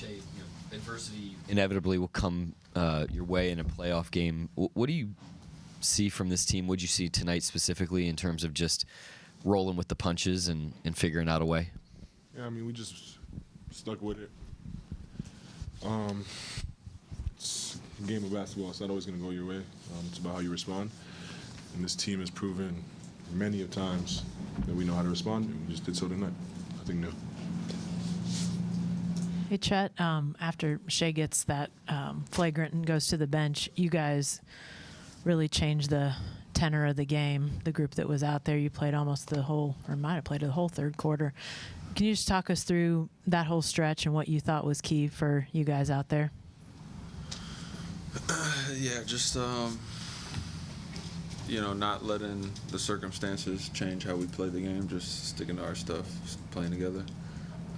say adversity inevitably will come your way in a playoff game. What do you see from this team? What did you see tonight specifically in terms of just rolling with the punches and figuring out a way? Yeah, I mean, we just stuck with it. It's a game of basketball. It's not always going to go your way. It's about how you respond. And this team has proven many of times that we know how to respond, and we just did so tonight. Nothing new. Hey, Chet, after Shea gets that flagrant and goes to the bench, you guys really changed the tenor of the game. The group that was out there, you played almost the whole, or might have played the whole third quarter. Can you just talk us through that whole stretch and what you thought was key for you guys out there? Yeah, just not letting the circumstances change how we play the game, just sticking to our stuff, playing together.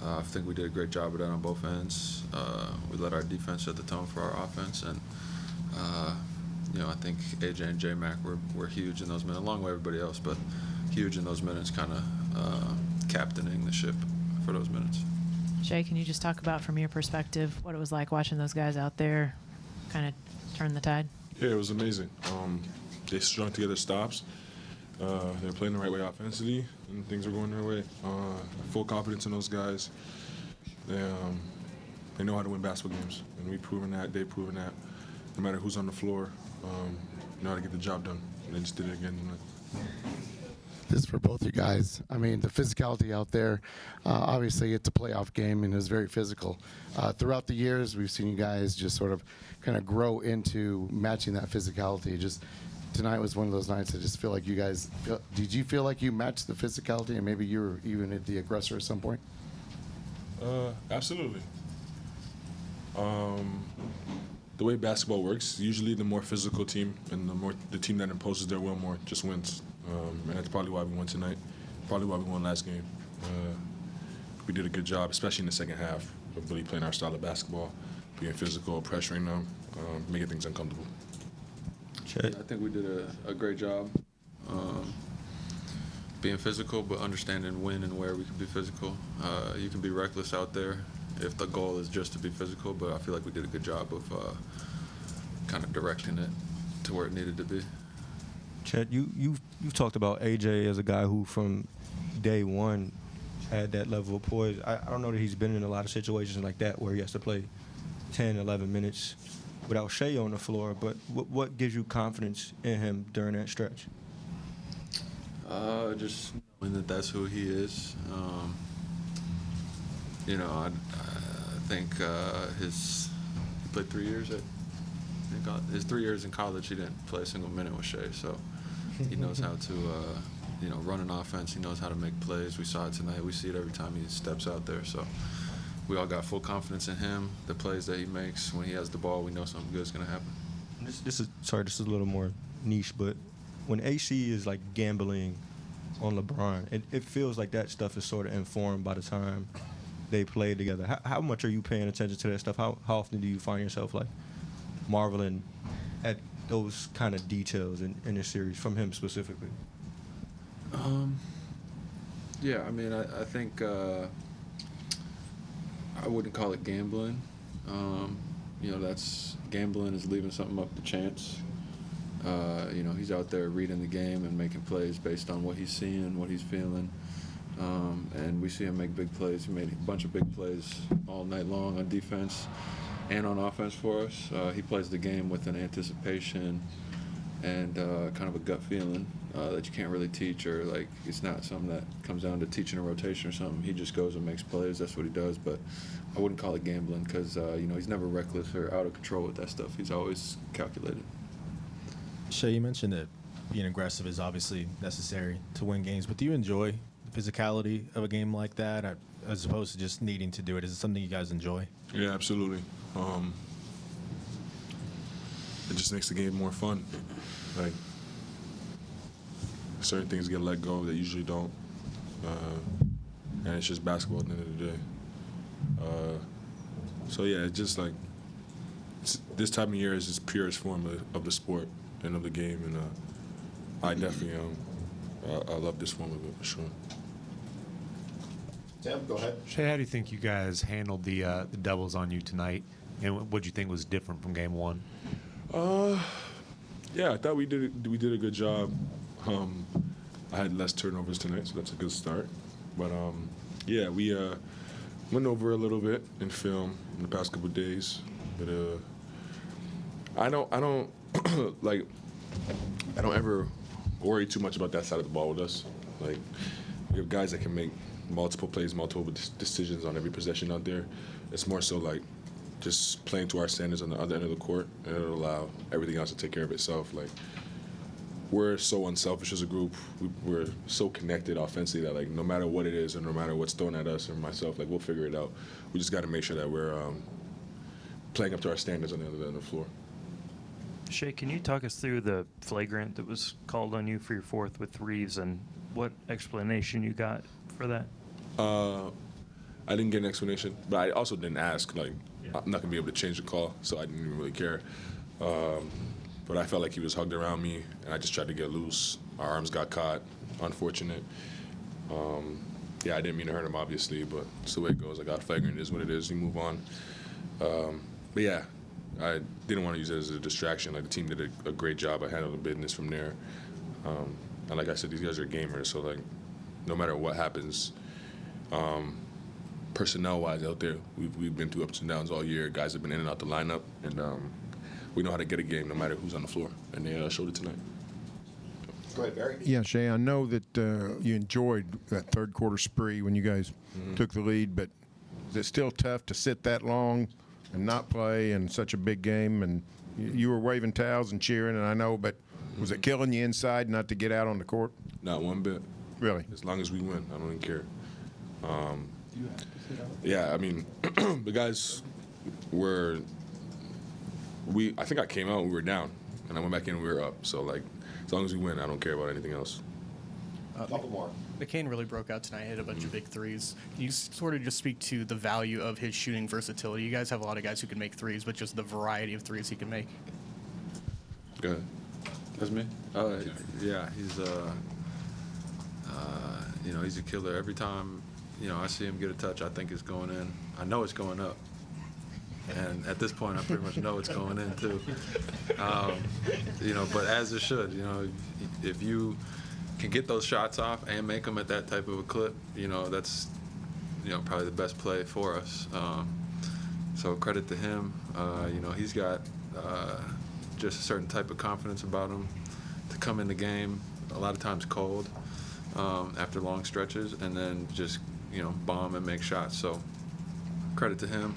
I think we did a great job of that on both ends. We let our defense set the tone for our offense, and I think AJ and J-Mac were huge in those minutes, along with everybody else, but huge in those minutes, kind of captaining the ship for those minutes. Shea, can you just talk about, from your perspective, what it was like watching those guys out there kind of turn the tide? Yeah, it was amazing. They strung together stops. They were playing the right way offensively, and things were going their way. Full confidence in those guys. They know how to win basketball games, and we've proven that. They've proven that. No matter who's on the floor, you know how to get the job done. And they just did it again tonight. This is for both you guys. I mean, the physicality out there, obviously it's a playoff game and it's very physical. Throughout the years, we've seen you guys just sort of kind of grow into matching that physicality. Just tonight was one of those nights I just feel like you guys, did you feel like you matched the physicality and maybe you were even the aggressor at some point? Absolutely. The way basketball works, usually the more physical team and the team that imposes their will more just wins. And that's probably why we won tonight, probably why we won last game. We did a good job, especially in the second half, of really playing our style of basketball, being physical, pressuring them, making things uncomfortable. Yeah, I think we did a great job being physical, but understanding when and where we can be physical. You can be reckless out there if the goal is just to be physical, but I feel like we did a good job of kind of directing it to where it needed to be. Chet, you've talked about AJ as a guy who from day one had that level of poise. I don't know that he's been in a lot of situations like that where he has to play 10, 11 minutes without Shea on the floor, but what gives you confidence in him during that stretch? Just knowing that that's who he is. I think he played 3 years his 3 years in college, he didn't play a single minute with Shea, so he knows how to, run an offense. He knows how to make plays. We saw it tonight. We see it every time he steps out there. So we all got full confidence in him. The plays that he makes when he has the ball, we know something good is going to happen. This is a little more niche, but when AC is like gambling on LeBron, it feels like that stuff is sort of informed by the time they play together. How much are you paying attention to that stuff? How often do you find yourself like marveling at those kind of details in this series from him specifically? Yeah, I mean, I think I wouldn't call it gambling. That's gambling is leaving something up to chance. He's out there reading the game and making plays based on what he's seeing, what he's feeling. And we see him make big plays. He made a bunch of big plays all night long on defense and on offense for us. He plays the game with an anticipation and kind of a gut feeling that you can't really teach, or like it's not something that comes down to teaching a rotation or something. He just goes and makes plays. That's what he does. But I wouldn't call it gambling because he's never reckless or out of control with that stuff. He's always calculated. Shea, you mentioned that being aggressive is obviously necessary to win games, but do you enjoy the physicality of a game like that as opposed to just needing to do it? Is it something you guys enjoy? Yeah, absolutely. It just makes the game more fun. Like, certain things get let go that usually don't. And it's just basketball at the end of the day. It's just like, this time of year is just purest form of the sport and of the game. And I definitely, I love this form of it for sure. Tim, go ahead. Shay, how do you think you guys handled the doubles on you tonight, and what do you think was different from game one? Yeah, I thought we did a good job. I had less turnovers tonight, so that's a good start. But yeah, we went over a little bit in film in the past couple of days. But I don't like. I don't ever worry too much about that side of the ball with us. Like, we have guys that can make multiple plays, multiple decisions on every possession out there. It's more so like just playing to our standards on the other end of the court, and it'll allow everything else to take care of itself. Like, we're so unselfish as a group. We're so connected offensively that, like, no matter what it is and no matter what's thrown at us or myself, like, we'll figure it out. We just got to make sure that we're playing up to our standards on the other end of the floor. Shay, can you talk us through the flagrant that was called on you for your fourth with Reeves and what explanation you got for that? I didn't get an explanation, but I also didn't ask. Like, I'm not going to be able to change the call, so I didn't even really care. But I felt like he was hugged around me, and I just tried to get loose. Our arms got caught. Unfortunate. Yeah, I didn't mean to hurt him, obviously, but it's the way it goes. I got flagrant. It is what it is. You move on. But, yeah, I didn't want to use it as a distraction. Like, the team did a great job. I handled the business from there. And like I said, these guys are gamers, so, like, no matter what happens, personnel-wise out there, we've been through ups and downs all year. Guys have been in and out the lineup, and we know how to get a game no matter who's on the floor, and they showed it tonight. Go ahead, Barry. Yeah, Shay, I know that you enjoyed that third quarter spree when you guys took the lead, but is it still tough to sit that long and not play in such a big game? And you were waving towels and cheering, and I know, but was it killing you inside not to get out on the court? Not one bit. Really? As long as we win, I don't even care. Yeah, I mean, the guys were. I think I came out and we were down, and I went back in and we were up. So, like, as long as we win, I don't care about anything else. A couple more. McCain really broke out tonight, hit a bunch of big threes. Can you sort of just speak to the value of his shooting versatility? You guys have a lot of guys who can make threes, but just the variety of threes he can make. Go ahead. That's me? Yeah, he's he's a killer. Every time, I see him get a touch, I think it's going in. I know it's going up. And at this point, I pretty much know it's going in, too. But as it should, if you can get those shots off and make them at that type of a clip, that's, probably the best play for us. So credit to him. He's got just a certain type of confidence about him to come in the game a lot of times cold after long stretches and then just, bomb and make shots. So credit to him.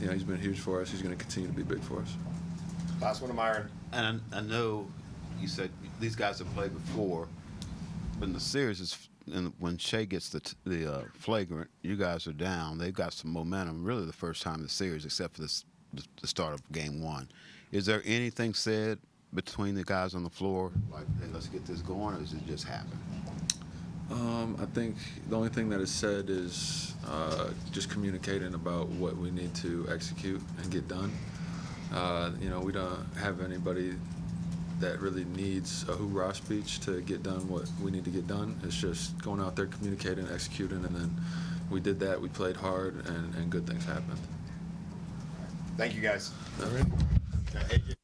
He's been huge for us. He's going to continue to be big for us. Last one to Myron. And I know you said these guys have played before, but in the series, when Shea gets the flagrant, you guys are down. They've got some momentum, really the first time in the series, except for the start of game one. Is there anything said between the guys on the floor, like, hey, let's get this going, or does it just happen? I think the only thing that is said is just communicating about what we need to execute and get done. We don't have anybody that really needs a hoorah speech to get done what we need to get done. It's just going out there, communicating, executing, and then we did that. We played hard, and good things happened. Thank you, guys. All right. AJ.